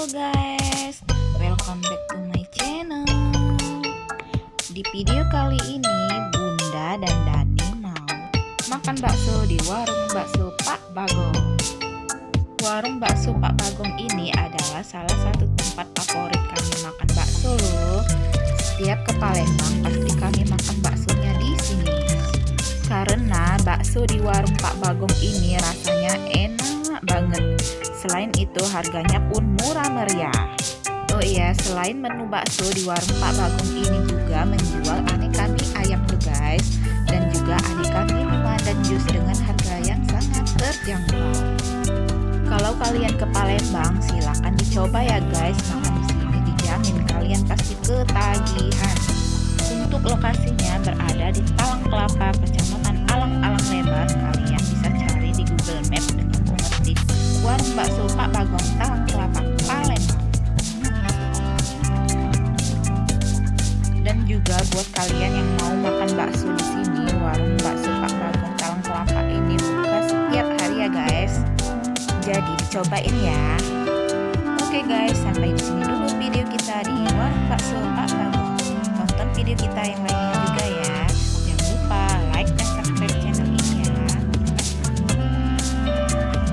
Halo guys, welcome back to my channel. Di video kali ini Bunda dan Dani mau makan bakso di warung bakso Pak Bagong. Warung bakso Pak Bagong ini adalah salah satu tempat favorit kami makan bakso loh. Setiap ke Palembang pasti kami makan baksonya di sini. Karena bakso di warung Pak Bagong ini rasanya enak banget. Selain itu harganya pun murah meriah. Oh iya, selain menu bakso di warung Pak Bagong ini juga menjual aneka mie ayam tuh guys, dan juga aneka minuman dan jus dengan harga yang sangat terjangkau. Kalau kalian ke Palembang silakan dicoba ya guys, makan di sini dijamin kalian pasti ketagihan. Untuk lokasinya berada di Talang Kelapa, Kecamatan Alang-Alang Lebar. Kalian bisa cari di Google Map dengan mengetik warung bakso Pak Bagong Talang Kelapa Palembang. Dan juga buat kalian yang mau makan bakso di sini, warung bakso Pak Bagong Talang Kelapa ini buka setiap hari ya guys. Jadi dicobain ya. Oke guys, sampai di sini dulu